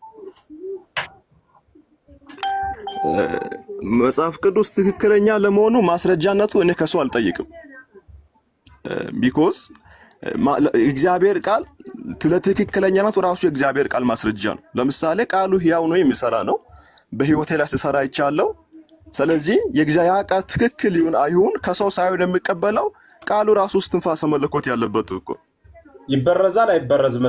መጽሐፍ ቅዱስ ትክክለኛ ለመሆኑ ማስረጃነቱ እኔ ከሰው አልጠይቅም። ቢኮዝ እግዚአብሔር ቃል ለትክክለኛነቱ ራሱ የእግዚአብሔር ቃል ማስረጃ ነው። ለምሳሌ ቃሉ ሕያው ነው፣ የሚሰራ ነው። በህይወቴ ላይ ሲሰራ ይቻለው። ስለዚህ የእግዚአብሔር ቃል ትክክል ይሁን አይሁን ከሰው ሳይሆን የሚቀበለው ቃሉ ራሱ ውስጥ ትንፋሰ መለኮት ያለበት እኮ። ይበረዛል አይበረዝም?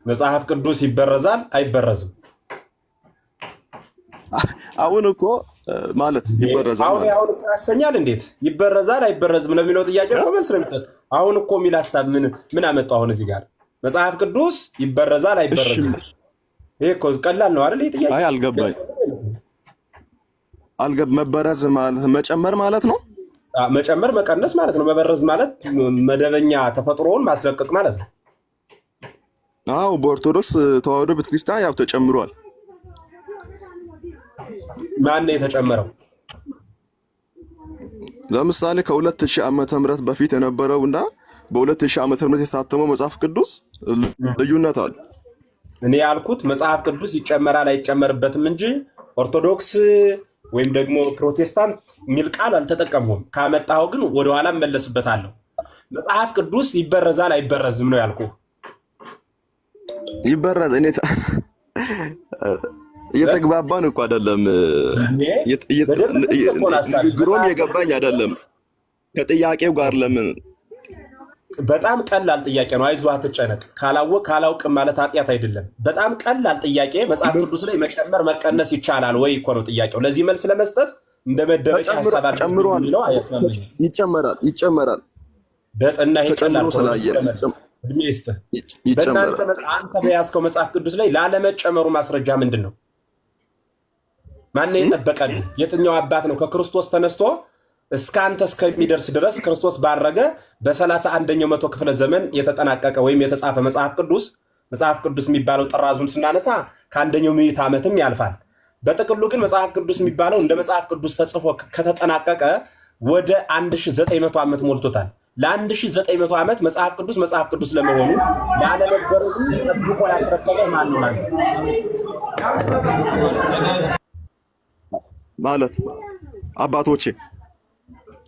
መጽሐፍ ቅዱስ ይበረዛል አይበረዝም? አሁን እኮ ማለት ይበረዛል ማለት አሁን እኮ ያሰኛል። እንዴት ይበረዛል አይበረዝም ለሚለው ጥያቄ እኮ መልስ ነው የሚሰጥ። አሁን እኮ የሚል ሐሳብ ምን አመጣው? አሁን እዚህ ጋር መጽሐፍ ቅዱስ ይበረዛል አይበረዝም? ይሄ እኮ ቀላል ነው አይደል? ይሄ ጥያቄ አይ አልገባኝ። መበረዝ ማለት መጨመር ማለት ነው። መጨመር መቀነስ ማለት ነው። መበረዝ ማለት መደበኛ ተፈጥሮውን ማስለቀቅ ማለት ነው። አዎ በኦርቶዶክስ ተዋህዶ ቤተክርስቲያን ያው ተጨምሯል። ማን ነው የተጨመረው? ለምሳሌ ከ2000 ዓመተ ምህረት በፊት የነበረውና በ2000 ዓመተ ምህረት የታተመው መጽሐፍ ቅዱስ ልዩነት አለ። እኔ ያልኩት መጽሐፍ ቅዱስ ይጨመራል አይጨመርበትም እንጂ ኦርቶዶክስ ወይም ደግሞ ፕሮቴስታንት የሚል ቃል አልተጠቀምኩም። ካመጣኸው ግን ወደኋላ መለስበታለሁ። መጽሐፍ ቅዱስ ይበረዛል አይበረዝም ነው ያልኩህ። ይበረዝ እኔ እየተግባባን እኮ አይደለም። ንግግሩም የገባኝ አይደለም ከጥያቄው ጋር። ለምን በጣም ቀላል ጥያቄ ነው። አይዞህ አትጨነቅ። ካላውቅም ማለት ኃጢአት አይደለም። በጣም ቀላል ጥያቄ። መጽሐፍ ቅዱስ ላይ መጨመር መቀነስ ይቻላል ወይ እኮ ነው ጥያቄው። ለዚህ መልስ ለመስጠት እንደ መደበቂያ ሐሳብ ጨምሯል። ይጨመራል በእና ይሄ ቀላል ነው። አንተ በያዝከው መጽሐፍ ቅዱስ ላይ ላለመጨመሩ ማስረጃ ምንድን ነው? ማነው የጠበቀልህ? የትኛው አባት ነው ከክርስቶስ ተነስቶ እስከ አንተ እስከሚደርስ ድረስ ክርስቶስ ባረገ በ31ኛው መቶ ክፍለ ዘመን የተጠናቀቀ ወይም የተጻፈ መጽሐፍ ቅዱስ የሚባለው ጥራዙን ስናነሳ ከአንደኛው ምዕተ ዓመትም ያልፋል። በጥቅሉ ግን መጽሐፍ ቅዱስ የሚባለው እንደ መጽሐፍ ቅዱስ ተጽፎ ከተጠናቀቀ ወደ 1900 ዓመት ሞልቶታል። ለ1900 ዓመት መጽሐፍ ቅዱስ ለመሆኑ ላለመበረዙ ጠብቆ ያስረከበ ማን ነው ማለት?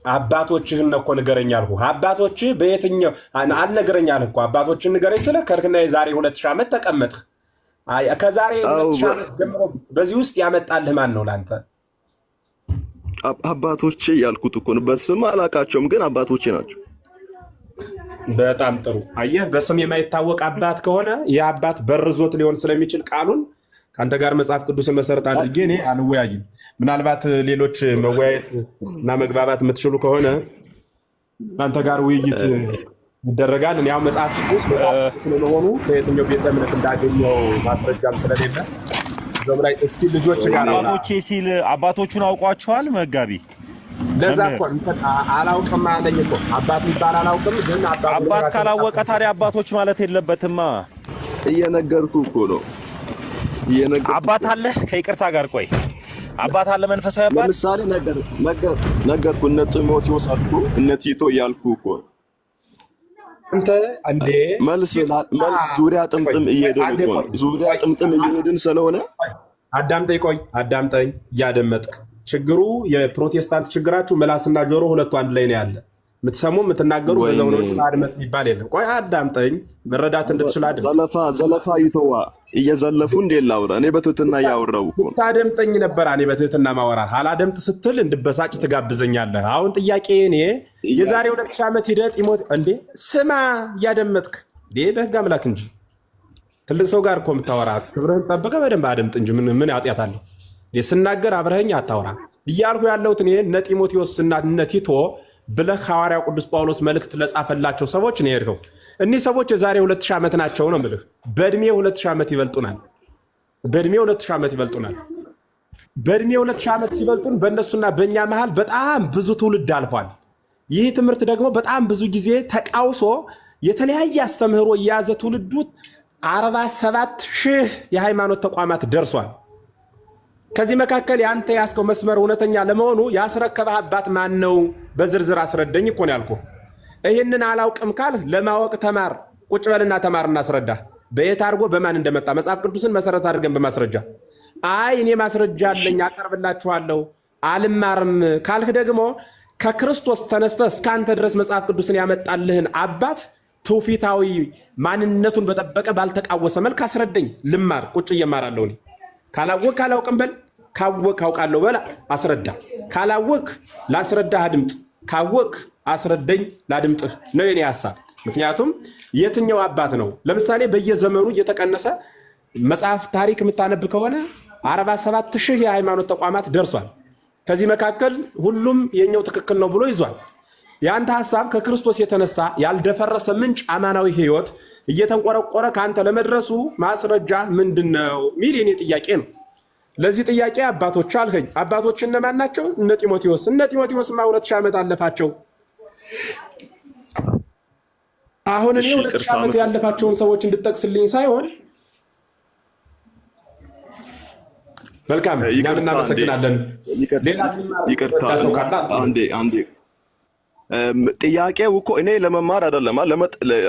አባቶችህን እኮ ንገረኝ አልኩህ። አባቶችህ በየትኛው አልነገረኝ አልህ እኮ። አባቶችህን ንገረኝ ስለ ከርክና የዛሬ 2000 ዓመት ተቀመጥህ። ከዛሬ 2000 ዓመት ጀምሮ በዚህ ውስጥ ያመጣልህ ማን ነው ለአንተ? አባቶቼ ያልኩት እኮ ነው። በስም አላውቃቸውም ግን አባቶቼ ናቸው። በጣም ጥሩ። አየህ፣ በስም የማይታወቅ አባት ከሆነ ይህ አባት በርዞት ሊሆን ስለሚችል ቃሉን ከአንተ ጋር መጽሐፍ ቅዱስን መሰረት አድርጌ እኔ አልወያይም። ምናልባት ሌሎች መወያየት እና መግባባት የምትችሉ ከሆነ አንተ ጋር ውይይት ይደረጋል። እኔ ያው መጽሐፍ ቅዱስ ስለመሆኑ ከየትኛው ቤተ እምነት እንዳገኘው ማስረጃም ስለሌለ እዛም ላይ እስኪ ልጆች ጋር አባቶቼ ሲል አባቶቹን አውቋቸዋል መጋቢ። ለዛ እኮ አላውቅም አለኝ እኮ አባት ይባል አላውቅም። ግን አባት ካላወቀ ታዲያ አባቶች ማለት የለበትም። እየነገርኩህ እኮ ነው። አባት አለ ከይቅርታ ጋር ቆይ፣ አባት አለ መንፈሳዊ አባት። ለምሳሌ ነገርኩህ እነ ጢሞቴዎስ አልኩህ እነ ቲቶ እያልኩህ እኮ አንተ እንዴ መልስ ዙሪያ ጥምጥም እየሄድን እኮ ነው። ዙሪያ ጥምጥም እየሄድን ስለሆነ አዳምጠኝ፣ ቆይ አዳምጠኝ፣ እያደመጥክ ችግሩ የፕሮቴስታንት ችግራችሁ ምላስና ጆሮ ሁለቱ አንድ ላይ ነው ያለ። የምትሰሙ የምትናገሩ በዛው ነው። አድመጥ የሚባል የለም። ቆይ አዳምጠኝ፣ መረዳት እንድትችል አድምጥ። ዘለፋ ይተዋ። እየዘለፉ እንዴ ላውራ? እኔ በትህትና እያወራሁ እኮ ነው። ታደምጠኝ ነበር እኔ በትህትና ማወራ። አላደምጥ ስትል እንድበሳጭ ትጋብዘኛለህ። አሁን ጥያቄ እኔ የዛሬ 2000 ዓመት ሂደህ ጢሞቴ እንዴ ስማ፣ እያደመጥክ እንዴ በህግ አምላክ እንጂ ትልቅ ሰው ጋር እኮ የምታወራ ክብርህን ጠብቀህ በደንብ አደምጥ እንጂ ምን ኃጢአት አለው? ስናገር አብረኸኝ አታወራ እያልኩ ያለሁት እኔ እነ ጢሞቴዎስና እነ ቲቶ ብለህ ሐዋርያው ቅዱስ ጳውሎስ መልእክት ለጻፈላቸው ሰዎች ነው የሄድከው። እኒህ ሰዎች የዛሬ 2000 ዓመት ናቸው ነው የምልህ። በእድሜ 2000 ዓመት ይበልጡናል። በእድሜ 2000 ዓመት ይበልጡናል። በእድሜ 2000 ዓመት ሲበልጡን በእነሱና በእኛ መሃል በጣም ብዙ ትውልድ አልፏል። ይህ ትምህርት ደግሞ በጣም ብዙ ጊዜ ተቃውሶ የተለያየ አስተምህሮ የያዘ ትውልዱ 47,000 የሃይማኖት ተቋማት ደርሷል። ከዚህ መካከል ያንተ ያስከው መስመር እውነተኛ ለመሆኑ ያስረከበህ አባት ማን ነው? በዝርዝር አስረዳኝ እኮ ነው ያልኩህ። ይህንን አላውቅም ካልህ ለማወቅ ተማር፣ ቁጭ በልና ተማር እናስረዳ። በየት አድርጎ በማን እንደመጣ መጽሐፍ ቅዱስን መሰረት አድርገን በማስረጃ። አይ እኔ ማስረጃ አለኝ አቀርብላችኋለሁ አልማርም ካልህ ደግሞ ከክርስቶስ ተነስተህ እስከ አንተ ድረስ መጽሐፍ ቅዱስን ያመጣልህን አባት ትውፊታዊ ማንነቱን በጠበቀ ባልተቃወሰ መልክ አስረዳኝ። ልማር፣ ቁጭ እየማራለሁ እኔ። ካላወቅ አላውቅም በል፣ ካወቅ አውቃለሁ በል አስረዳ። ካላወቅ ላስረዳህ አድምጥ፣ ካወቅ አስረዳኝ ላድምጥህ ነው የኔ ሀሳብ። ምክንያቱም የትኛው አባት ነው ለምሳሌ በየዘመኑ እየተቀነሰ መጽሐፍ ታሪክ የምታነብ ከሆነ 47,000 የሃይማኖት ተቋማት ደርሷል። ከዚህ መካከል ሁሉም የኛው ትክክል ነው ብሎ ይዟል። የአንተ ሀሳብ ከክርስቶስ የተነሳ ያልደፈረሰ ምንጭ አማናዊ ህይወት እየተንቆረቆረ ከአንተ ለመድረሱ ማስረጃ ምንድን ነው ሚል የኔ ጥያቄ ነው። ለዚህ ጥያቄ አባቶች አልኸኝ። አባቶች እነማን ናቸው? እነ ጢሞቴዎስ። እነ ጢሞቴዎስማ 2000 ዓመት አለፋቸው። አሁን እኔ 2000 ዓመት ያለፋቸውን ሰዎች እንድጠቅስልኝ ሳይሆን መልካም እኛም እናመሰግናለን። ይቅርታ አንዴ ጥያቄው እኮ እኔ ለመማር አይደለም።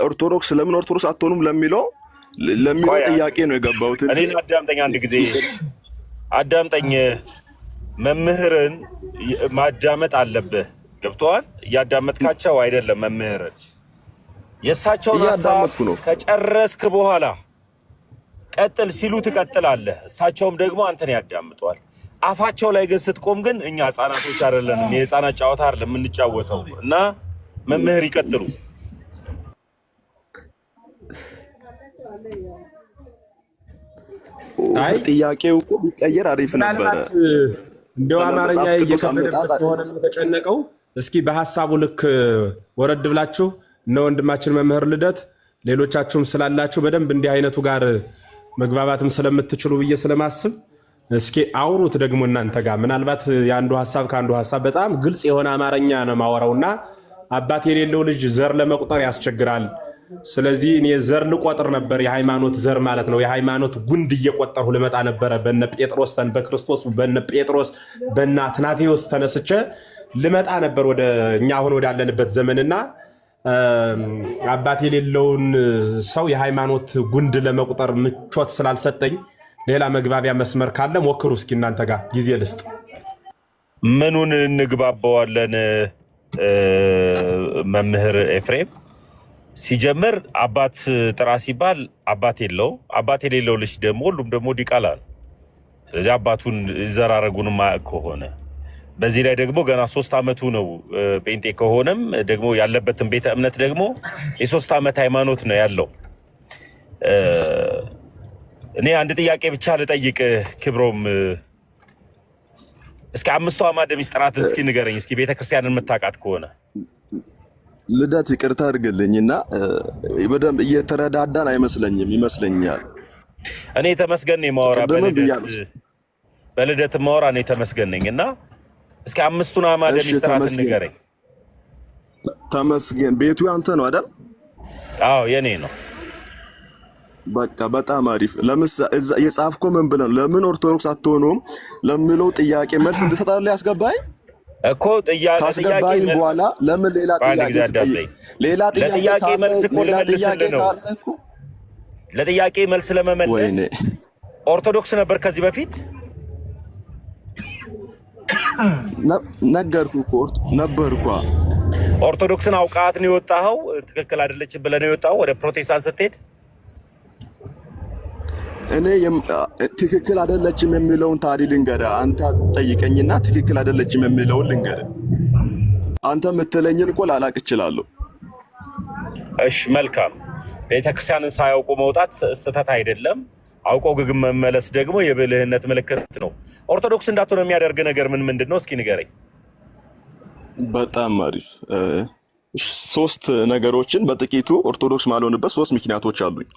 ኦርቶዶክስ ለምን ኦርቶዶክስ አትሆኑም ለሚለው ጥያቄ ነው የገባሁት። እኔ አዳምጠኝ፣ አንድ ጊዜ አዳምጠኝ። መምህርን ማዳመጥ አለብህ። ገብቶሃል? እያዳመጥካቸው አይደለም መምህርን። የእሳቸውን ሀሳብ ከጨረስክ በኋላ ቀጥል ሲሉ ትቀጥላለህ። እሳቸውም ደግሞ አንተን ያዳምጠዋል። አፋቸው ላይ ግን ስትቆም ግን እኛ ህፃናቶች አይደለንም። የህፃናት ጨዋታ አይደለም የምንጫወተው። እና መምህር ይቀጥሉ። ጥያቄው እኮ ቢቀየር አሪፍ ነበረ። እንደው አማርኛ እየከበደበት ሆነ ተጨነቀው። እስኪ በሐሳቡ ልክ ወረድ ብላችሁ እነ ወንድማችን መምህር ልደት ሌሎቻችሁም ስላላችሁ በደንብ እንዲህ አይነቱ ጋር መግባባትም ስለምትችሉ ብዬ ስለማስብ እስኪ አውሩት ደግሞ እናንተ ጋር። ምናልባት የአንዱ ሐሳብ ከአንዱ ሐሳብ በጣም ግልጽ የሆነ አማርኛ ነው ማወራውና አባት የሌለው ልጅ ዘር ለመቁጠር ያስቸግራል። ስለዚህ እኔ ዘር ልቆጥር ነበር፣ የሃይማኖት ዘር ማለት ነው። የሃይማኖት ጉንድ እየቆጠርሁ ልመጣ ነበረ። በነ ጴጥሮስ በክርስቶስ በነ ጴጥሮስ በነ አትናቴዎስ ተነስቼ ልመጣ ነበር ወደ እኛ አሁን ወዳለንበት ዘመንና አባት የሌለውን ሰው የሃይማኖት ጉንድ ለመቁጠር ምቾት ስላልሰጠኝ ሌላ መግባቢያ መስመር ካለ ሞክሩ እስኪ እናንተ ጋር ጊዜ ልስጥ። ምኑን እንግባባዋለን? መምህር ኤፍሬም ሲጀምር አባት ጥራ ሲባል አባት የለው። አባት የሌለው ልጅ ደግሞ ሁሉም ደግሞ ዲቃላ ነው። ስለዚህ አባቱን ዘራረጉን ማያውቅ ከሆነ በዚህ ላይ ደግሞ ገና 3 ዓመቱ ነው። ጴንጤ ከሆነም ደግሞ ያለበትን ቤተ እምነት ደግሞ የ3 ዓመት ሃይማኖት ነው ያለው። እኔ አንድ ጥያቄ ብቻ ልጠይቅ ክብሮም፣ እስኪ 5 አዕማደ ምስጢራት እስኪ ንገረኝ እስኪ ቤተክርስቲያንን የምታውቃት ከሆነ። ልደት ይቅርታ አድርግልኝና በደንብ እየተረዳዳን አይመስለኝም ይመስለኛል። እኔ ተመስገን ነኝ ማወራ በልደት ማወራ እኔ ተመስገን ነኝና እስኪ 5 አዕማደ ምስጢራት ንገረኝ። ተመስገን ቤቱ ያንተ ነው አይደል? አዎ የኔ ነው። በቃ በጣም አሪፍ። የጻፍከው ምን ብለን ለምን ኦርቶዶክስ አትሆኑም ለሚለው ጥያቄ መልስ እንድሰጣለህ ያስገባኝ። እኮ ጥያቄ ካስገባኝ በኋላ ለምን ሌላ ጥያቄ ትጠይቅ? ሌላ ጥያቄ መልስ እኮ ልመልስልህ ነው። ለጥያቄ መልስ ለመመለስ ኦርቶዶክስ ነበር ከዚህ በፊት ነገርኩህ እኮ ነበርኩ። ኦርቶዶክስን አውቃት ነው የወጣኸው? ትክክል አይደለችም ብለህ ነው የወጣኸው ወደ ፕሮቴስታንት ስትሄድ? እኔ ትክክል አይደለችም የሚለውን ታዲያ ልንገርህ። አንተ ጠይቀኝና ትክክል አይደለችም የሚለውን ልንገርህ። አንተ የምትለኝን እኮ ላላቅ እችላለሁ። እሺ መልካም። ቤተክርስቲያንን ሳያውቁ መውጣት ስህተት አይደለም። አውቆ ግን መመለስ ደግሞ የብልህነት ምልክት ነው። ኦርቶዶክስ እንዳትሆን የሚያደርግ ነገር ምንድን ነው? እስኪ ንገረኝ። በጣም አሪፍ። ሶስት ነገሮችን በጥቂቱ ኦርቶዶክስ ማልሆንበት ሶስት ምክንያቶች አሉኝ።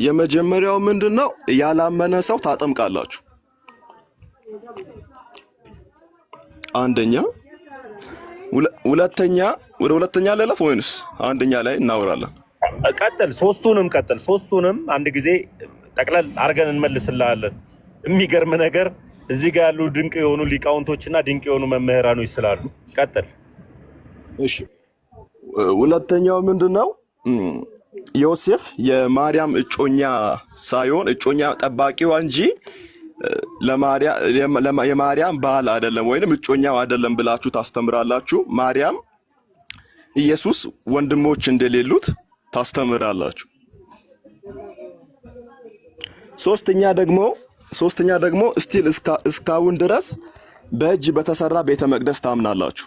የመጀመሪያው ምንድነው? ያላመነ ሰው ታጠምቃላችሁ። አንደኛ። ወደ ሁለተኛ ልለፍ ወይንስ አንደኛ ላይ እናወራለን? ቀጥል። ሶስቱንም አንድ ጊዜ ጠቅለል አድርገን እንመልስልሃለን። የሚገርም ነገር እዚህ ጋር ያሉ ድንቅ የሆኑ ሊቃውንቶችና ድንቅ የሆኑ መምህራኖች ስላሉ ቀጥል። እሺ። ሁለተኛው ምንድነው? ዮሴፍ የማርያም እጮኛ ሳይሆን እጮኛ ጠባቂዋ እንጂ የማርያም ባል አይደለም ወይንም እጮኛው አይደለም ብላችሁ ታስተምራላችሁ። ማርያም ኢየሱስ ወንድሞች እንደሌሉት ታስተምራላችሁ። ሶስተኛ ደግሞ ስቲል እስካሁን ድረስ በእጅ በተሰራ ቤተ መቅደስ ታምናላችሁ።